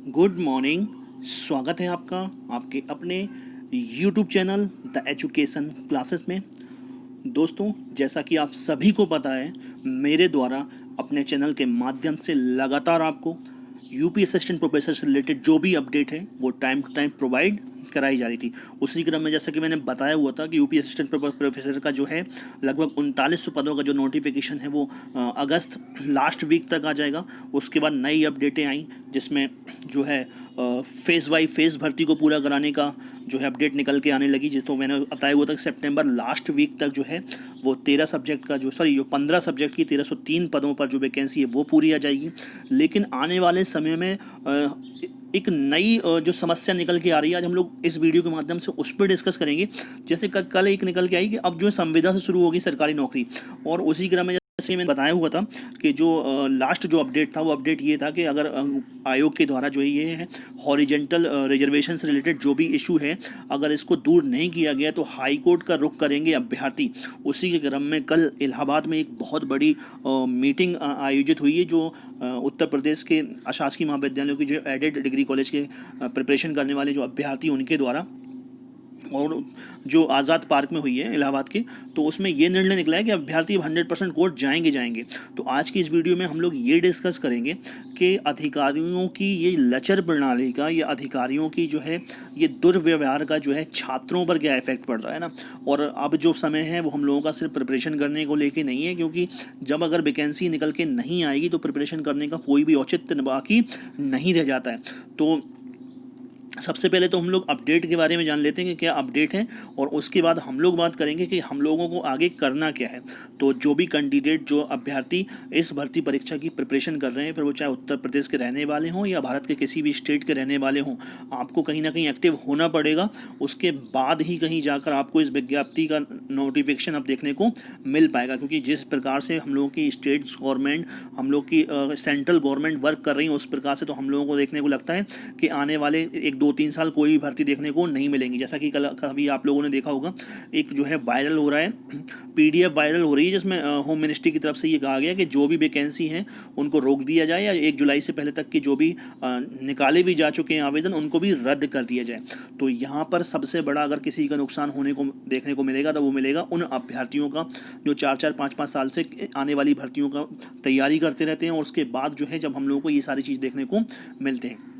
Good morning. स्वागत है आपका आपके अपने YouTube channel the education classes में। दोस्तों, जैसा कि आप सभी को पता है, मेरे द्वारा अपने चैनल के माध्यम से लगातार आपको यूपी असिस्टेंट प्रोफेसर से रिलेटेड जो भी अपडेट है वो टाइम टू टाइम प्रोवाइड कराई जा रही थी। उसी क्रम में जैसा कि मैंने बताया हुआ था कि यूपी असिस्टेंट प्रोफेसर का जो है लगभग 3900 पदों का जो नोटिफिकेशन है वो अगस्त लास्ट वीक तक आ जाएगा। उसके बाद नई अपडेटें आई जिसमें जो है फेज़ बाई फेज़ भर्ती को पूरा कराने का जो है अपडेट निकल के आने लगी। जिस तो मैंने बताया हुआ था कि सितंबर लास्ट वीक तक जो है वो 13 सब्जेक्ट का जो 15 सब्जेक्ट की 1303 पदों पर जो वैकेंसी है वो पूरी आ जाएगी। लेकिन आने वाले समय में एक नई जो समस्या निकल के आ रही है, आज हम लोग इस वीडियो के माध्यम से उस पर डिस्कस करेंगे। जैसे कल एक निकल के आई कि अब जो है संविदा से शुरू होगी सरकारी नौकरी, और उसी क्रम में जैसे मैंने बताया हुआ था कि जो लास्ट जो अपडेट था वो अपडेट ये था कि अगर आयोग के द्वारा जो ये है हॉरिजेंटल रिजर्वेशन से रिलेटेड जो भी इशू है, अगर इसको दूर नहीं किया गया तो हाई कोर्ट का रुख करेंगे अभ्यर्थी। उसी के क्रम में कल इलाहाबाद में एक बहुत बड़ी मीटिंग आयोजित हुई है जो उत्तर प्रदेश के अशासकीय महाविद्यालयों की जो एडेड डिग्री कॉलेज के प्रिपरेशन करने वाले जो अभ्यर्थी उनके द्वारा, और जो आज़ाद पार्क में हुई है इलाहाबाद के, तो उसमें ये निर्णय निकला है कि अभ्यर्थी 100% कोर्ट जाएंगे। तो आज की इस वीडियो में हम लोग ये डिस्कस करेंगे कि अधिकारियों की ये लचर प्रणाली का, ये अधिकारियों की जो है ये दुर्व्यवहार का जो है छात्रों पर क्या इफेक्ट पड़ रहा है ना। और अब जो समय है वो हम लोगों का सिर्फ प्रिपरेशन करने को लेके नहीं है, क्योंकि जब अगर वैकेंसी निकल के नहीं आएगी तो प्रिपरेशन करने का कोई भी औचित्य बाकी नहीं रह जाता है। तो सबसे पहले तो हम लोग अपडेट के बारे में जान लेते हैं कि क्या अपडेट है, और उसके बाद हम लोग बात करेंगे कि हम लोगों को आगे करना क्या है। तो जो भी कैंडिडेट, जो अभ्यर्थी इस भर्ती परीक्षा की प्रिपरेशन कर रहे हैं, फिर वो चाहे उत्तर प्रदेश के रहने वाले हों या भारत के किसी भी स्टेट के रहने वाले हों, आपको कहीं ना कहीं एक्टिव होना पड़ेगा। उसके बाद ही कहीं जाकर आपको इस विज्ञप्ति का नोटिफिकेशन अब देखने को मिल पाएगा, क्योंकि जिस प्रकार से हम लोगों की स्टेट गवर्नमेंट, हम लोग की सेंट्रल गवर्नमेंट वर्क कर रही है, उस प्रकार से तो हम लोगों को देखने को लगता है कि आने वाले 1-2-3 साल कोई भी भर्ती देखने को नहीं मिलेंगी। जैसा कि कल कभी आप लोगों ने देखा होगा, एक जो है वायरल हो रहा है, पीडीएफ वायरल हो रही है, जिसमें होम मिनिस्ट्री की तरफ से ये कहा गया कि जो भी वैकेंसी हैं उनको रोक दिया जाए, या 1 जुलाई से पहले तक की जो भी निकाले भी जा चुके हैं आवेदन उनको भी रद्द कर दिया जाए। तो यहाँ पर सबसे बड़ा अगर किसी का नुकसान होने को देखने को मिलेगा तो वो मिलेगा उन अभ्यर्थियों का जो 4-4, 5-5 साल से आने वाली भर्तियों का तैयारी करते रहते हैं, और उसके बाद जो है जब हम लोगों को ये सारी चीज़ देखने को मिलते हैं।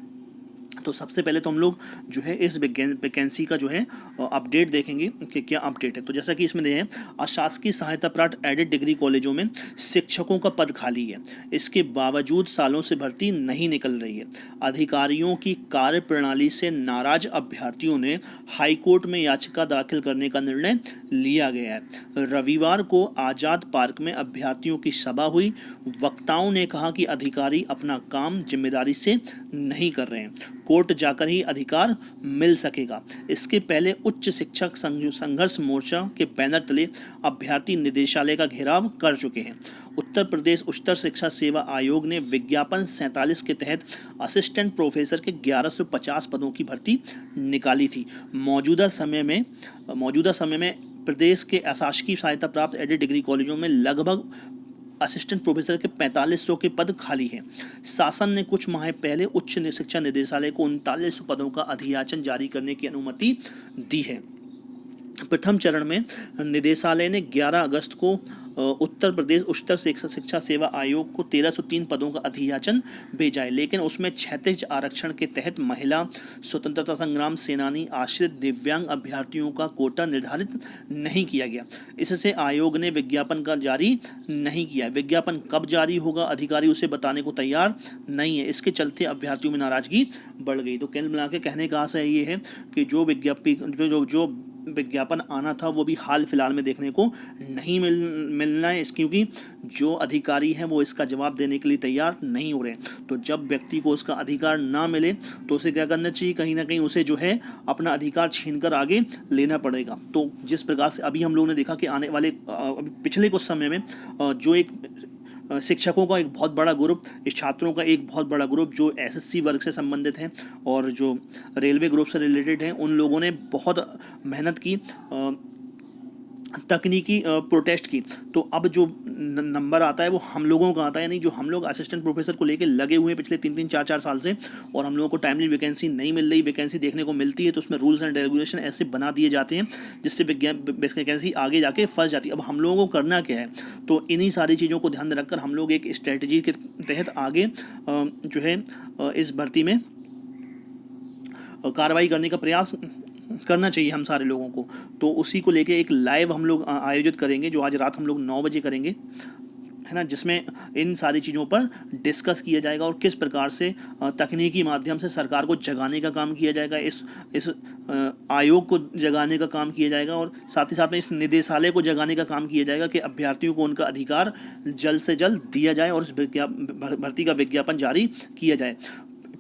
तो सबसे पहले तो हम लोग जो है इस वैकेंसी का जो है अपडेट देखेंगे कि क्या अपडेट है। तो जैसा कि इसमें दें, अशासकीय सहायता प्राप्त एडेड डिग्री कॉलेजों में शिक्षकों का पद खाली है, इसके बावजूद सालों से भर्ती नहीं निकल रही है। अधिकारियों की कार्य प्रणाली से नाराज अभ्यर्थियों ने हाईकोर्ट में याचिका दाखिल करने का निर्णय लिया गया है। रविवार को आज़ाद पार्क में अभ्यर्थियों की सभा हुई। वक्ताओं ने कहा कि अधिकारी अपना काम जिम्मेदारी से नहीं कर रहे हैं, कोर्ट जाकर ही अधिकार मिल सकेगा। इसके पहले उच्च शिक्षक संघर्ष मोर्चा के बैनर तले अभ्यर्थी निदेशालय का घेराव कर चुके हैं। उत्तर प्रदेश उच्चतर शिक्षा सेवा आयोग ने विज्ञापन 47 के तहत असिस्टेंट प्रोफेसर के 1150 पदों की भर्ती निकाली थी। मौजूदा समय में प्रदेश के अशासकीय सहायता प्राप्त एडेड डिग्री कॉलेजों में लगभग असिस्टेंट प्रोफेसर के 4500 के पद खाली हैं। शासन ने कुछ माह पहले उच्च शिक्षा निदेशालय को 3900 पदों का अधियाचन जारी करने की अनुमति दी है। प्रथम चरण में निदेशालय ने 11 अगस्त को उत्तर प्रदेश उच्चतर शिक्षा सेवा आयोग को 1303 पदों का अधियाचन भेजा है, लेकिन उसमें क्षैतिज आरक्षण के तहत महिला, स्वतंत्रता संग्राम सेनानी, आश्रित, दिव्यांग अभ्यर्थियों का कोटा निर्धारित नहीं किया गया। इससे आयोग ने विज्ञापन का जारी नहीं किया। विज्ञापन कब जारी होगा अधिकारी उसे बताने को तैयार नहीं है। इसके चलते अभ्यर्थियों में नाराजगी बढ़ गई। तो कुल मिला के कहने का आशय ये है कि जो विज्ञापन आना था वो भी हाल फिलहाल में देखने को नहीं मिलना है, क्योंकि जो अधिकारी हैं वो इसका जवाब देने के लिए तैयार नहीं हो रहे हैं। तो जब व्यक्ति को उसका अधिकार ना मिले तो उसे क्या करना चाहिए, कहीं ना कहीं उसे जो है अपना अधिकार छीनकर आगे लेना पड़ेगा। तो जिस प्रकार से अभी हम लोगों ने देखा कि आने वाले पिछले कुछ समय में जो एक शिक्षकों का एक बहुत बड़ा ग्रुप, छात्रों का एक बहुत बड़ा ग्रुप जो एसएससी वर्ग से संबंधित हैं और जो रेलवे ग्रुप से रिलेटेड हैं, उन लोगों ने बहुत मेहनत की तकनीकी प्रोटेस्ट की, तो अब जो नंबर आता है वो हम लोगों का आता है, यानी जो हम लोग असिस्टेंट प्रोफेसर को लेके लगे हुए हैं पिछले 3-3 4-4 साल से, और हम लोगों को टाइमली वैकेंसी नहीं मिल रही, वैकेंसी देखने को मिलती है तो उसमें रूल्स एंड रेगुलेशन ऐसे बना दिए जाते हैं जिससे वैकेंसी आगे जाके फंस जाती है। अब हम लोगों को करना क्या है, तो इन्हीं सारी चीज़ों को ध्यान में रखकर हम लोग एक स्ट्रेटजी के तहत आगे जो है इस भर्ती में कार्रवाई करने का प्रयास करना चाहिए हम सारे लोगों को। तो उसी को लेके एक लाइव हम लोग आयोजित करेंगे जो आज रात हम लोग 9 बजे करेंगे, है ना, जिसमें इन सारी चीज़ों पर डिस्कस किया जाएगा और किस प्रकार से तकनीकी माध्यम से सरकार को जगाने का काम किया जाएगा, इस आयोग को जगाने का काम किया जाएगा, और साथ ही साथ में इस निदेशालय को जगाने का काम किया जाएगा कि अभ्यर्थियों को उनका अधिकार जल्द से जल्द दिया जाए और इस भर्ती का विज्ञापन जारी किया जाए।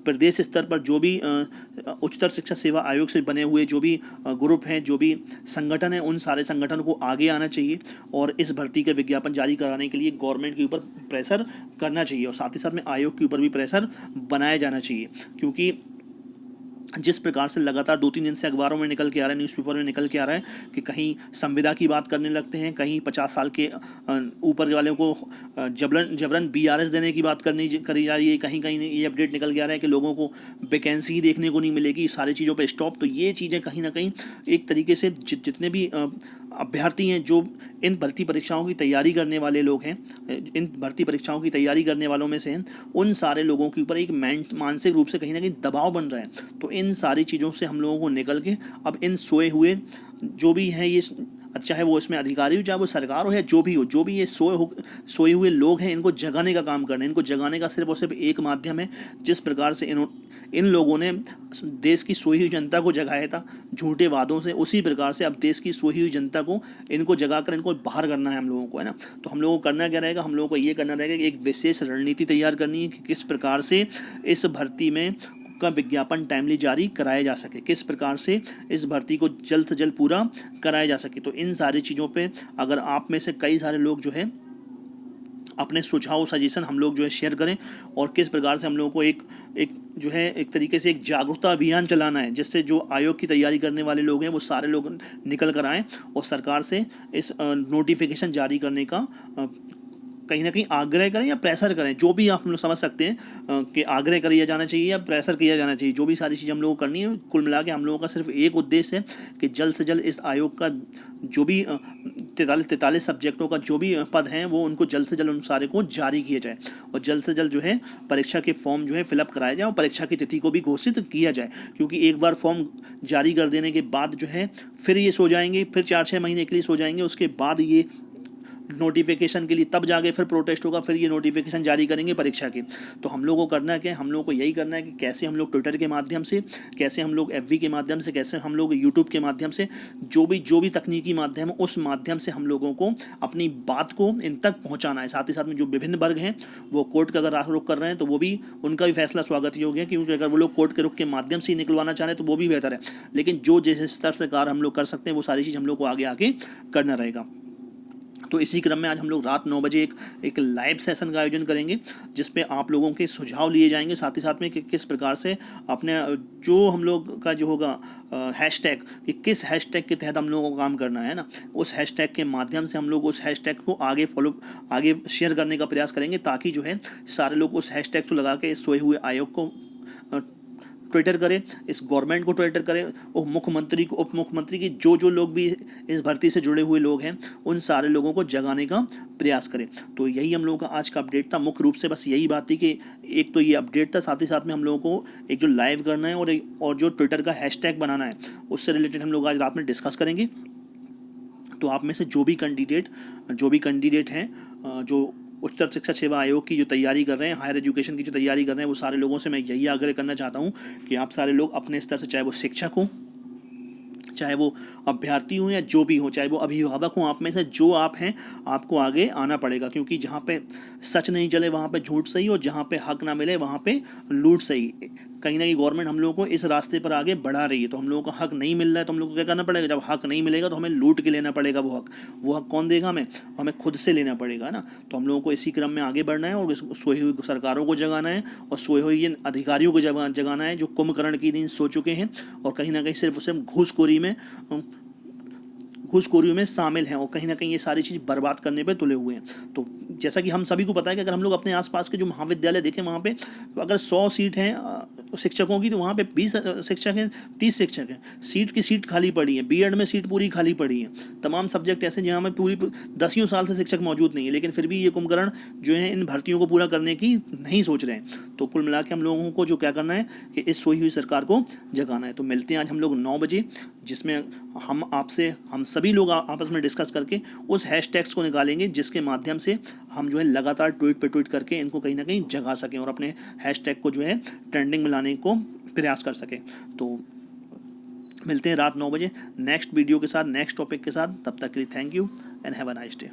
प्रदेश स्तर पर जो भी उच्चतर शिक्षा सेवा आयोग से बने हुए जो भी ग्रुप हैं, जो भी संगठन हैं, उन सारे संगठन को आगे आना चाहिए और इस भर्ती के विज्ञापन जारी कराने के लिए गवर्नमेंट के ऊपर प्रेशर करना चाहिए और साथ ही साथ में आयोग के ऊपर भी प्रेशर बनाया जाना चाहिए। क्योंकि जिस प्रकार से लगातार 2-3 दिन से अखबारों में निकल के आ रहा है, न्यूज़पेपर में निकल के आ रहा है कि कहीं संविदा की बात करने लगते हैं, कहीं 50 साल के ऊपर वालों को जबरन BRS देने की बात करी जा रही है, कहीं कहीं ये अपडेट निकल के आ रहा है कि लोगों को वैकेंसी देखने को नहीं मिलेगी, सारी चीज़ों पर स्टॉप। तो ये चीज़ें कहीं ना कहीं एक तरीके से जितने भी अभ्यर्थी हैं जो इन भर्ती परीक्षाओं की तैयारी करने वाले लोग हैं, इन भर्ती परीक्षाओं की तैयारी करने वालों में से हैं, उन सारे लोगों के ऊपर एक मानसिक रूप से कहीं ना कहीं दबाव बन रहा है। तो इन सारी चीज़ों से हम लोगों को निकल के अब इन सोए हुए जो भी हैं, ये चाहे वो इसमें अधिकारी हो, चाहे वो सरकार हो या जो भी ये सोए हुए लोग हैं, इनको जगाने का काम करना है। इनको जगाने का सिर्फ और सिर्फ एक माध्यम है, जिस प्रकार से इन लोगों ने देश की सोई हुई जनता को जगाया था झूठे वादों से, उसी प्रकार से अब देश की सोई हुई जनता को इनको जगाकर इनको बाहर करना है हम लोगों को, है ना। तो हम लोगों को करना क्या रहेगा, हम लोगों को ये करना रहेगा कि एक विशेष रणनीति तैयार करनी है कि किस प्रकार से इस भर्ती में का विज्ञापन टाइमली जारी कराया जा सके, किस प्रकार से इस भर्ती को जल्द से जल्द पूरा कराया जा सके। तो इन सारी चीज़ों पे अगर आप में से कई सारे लोग जो है अपने सुझाव सजेशन हम लोग जो है शेयर करें और किस प्रकार से हम लोगों को एक जो है एक तरीके से एक जागरूकता अभियान चलाना है, जिससे जो आयोग की तैयारी करने वाले लोग हैं वो सारे लोग निकल कर आएँ और सरकार से इस नोटिफिकेशन जारी करने का कहीं ना कहीं आग्रह करें या प्रेशर करें, जो भी आप लोग समझ सकते हैं कि आग्रह किया जाना चाहिए या प्रेशर किया जाना चाहिए। जो भी सारी चीज़ हम लोगों को करनी है, कुल मिला के हम लोगों का सिर्फ एक उद्देश्य है कि जल्द से जल्द इस आयोग का जो भी 43 सब्जेक्टों का जो भी पद हैं वो उनको जल्द से जल्द उन सारे को जारी किया जाए और जल्द से जल्द जो है परीक्षा के फॉर्म जो है फिलअप कराया जाए और परीक्षा की तिथि को भी घोषित किया जाए। क्योंकि एक बार फॉर्म जारी कर देने के बाद जो है फिर ये सो जाएंगे, फिर 4-6 महीने के लिए सो जाएंगे, उसके बाद ये नोटिफिकेशन के लिए तब जाके फिर प्रोटेस्ट होगा, फिर ये नोटिफिकेशन जारी करेंगे परीक्षा के। तो हम लोगों को करना क्या है, हम लोगों को यही करना है कि कैसे हम लोग ट्विटर के माध्यम से, कैसे हम लोग FB के माध्यम से, कैसे हम लोग यूट्यूब के माध्यम से, जो भी तकनीकी माध्यम है उस माध्यम से हम लोगों को अपनी बात को इन तक पहुँचाना है। साथ ही साथ में जो विभिन्न वर्ग हैं वो कोर्ट का अगर रुख कर रहे हैं तो वो भी उनका भी फैसला स्वागत योग्य है, क्योंकि अगर वो लोग कोर्ट के रुख के माध्यम से ही निकलवाना चाह रहे हैं तो वो भी बेहतर है। लेकिन जो जिस स्तर से कार्य हम लोग कर सकते हैं वो सारी चीज़ हम लोग को आगे आके करना रहेगा। तो इसी क्रम में आज हम लोग रात 9 बजे एक लाइव सेशन का आयोजन करेंगे जिसपे आप लोगों के सुझाव लिए जाएंगे, साथ ही साथ में कि किस प्रकार से अपने जो हम लोग का जो होगा हैशटैग, कि किस हैशटैग के तहत हम लोगों को काम करना है ना, उस हैशटैग के माध्यम से हम लोग उस हैशटैग को आगे शेयर करने का प्रयास करेंगे, ताकि जो है सारे लोग उस हैशटैग को लगा के इस सोए हुए आयोग को ट्विटर करें, इस गवर्नमेंट को ट्विटर करें, और मुख्यमंत्री को, उप मुख्यमंत्री की जो लोग भी इस भर्ती से जुड़े हुए लोग हैं उन सारे लोगों को जगाने का प्रयास करें। तो यही हम लोगों का आज का अपडेट था। मुख्य रूप से बस यही बात थी कि एक तो ये अपडेट था, साथ ही साथ में हम लोगों को एक जो लाइव करना है और जो ट्विटर का हैशटैग बनाना है उससे रिलेटेड हम लोग आज रात में डिस्कस करेंगे। तो आप में से जो भी कैंडिडेट हैं जो उच्चतर शिक्षा सेवा आयोग की जो तैयारी कर रहे हैं, हायर एजुकेशन की जो तैयारी कर रहे हैं, वो सारे लोगों से मैं यही आग्रह करना चाहता हूँ कि आप सारे लोग अपने स्तर से, चाहे वो शिक्षक हो, चाहे वो अभ्यर्थी हो या जो भी हो, चाहे वो अभिभावक हो, आप में से जो आप हैं आपको आगे आना पड़ेगा। क्योंकि जहाँ पे सच नहीं चले वहाँ पे झूठ सही, और जहाँ पे हक ना मिले वहाँ पे लूट सही। कहीं ना कहीं गवर्नमेंट हम लोगों को इस रास्ते पर आगे बढ़ा रही है। तो हम लोगों का हक नहीं मिल रहा है तो हम लोग को क्या करना पड़ेगा, जब हक नहीं मिलेगा तो हमें लूट के लेना पड़ेगा वो हक कौन देगा हमें खुद से लेना पड़ेगा ना। तो हम लोगों को इसी क्रम में आगे बढ़ना है और सोई हुई सरकारों को जगाना है और सोए हुए अधिकारियों को जगाना है जो कुंभकर्ण की नींद सो चुके हैं और कहीं ना कहीं सिर्फ घूसखोरी घूसखोरियों में शामिल हैं और कहीं ना कहीं ये सारी चीज़ बर्बाद करने पे तुले हुए हैं। तो जैसा कि हम सभी को पता है कि अगर हम लोग अपने आसपास के जो महाविद्यालय देखें, वहाँ पे अगर 100 सीट हैं शिक्षकों की, तो वहाँ पे 20 शिक्षक हैं, 30 शिक्षक हैं। सीट की सीट खाली पड़ी है, बीएड में सीट पूरी खाली पड़ी है। तमाम सब्जेक्ट ऐसे जहाँ में पूरी 10 साल से शिक्षक मौजूद नहीं है, लेकिन फिर भी ये कुंभकर्ण जो है इन भर्तियों को पूरा करने की नहीं सोच रहे हैं। तो कुल मिला के हम लोगों को जो क्या करना है कि इस सोई हुई सरकार को जगाना है। तो मिलते हैं आज हम लोग 9 बजे, जिसमें हम सभी लोग आपस में डिस्कस करके उस हैशटैग्स को निकालेंगे, जिसके माध्यम से हम जो है लगातार ट्वीट पे ट्वीट करके इनको कहीं ना कहीं जगा सकें और अपने हैशटैग को जो है ट्रेंडिंग में लाने को प्रयास कर सकें। तो मिलते हैं रात 9 बजे नेक्स्ट वीडियो के साथ, नेक्स्ट टॉपिक के साथ। तब तक के लिए thank you and have a nice day.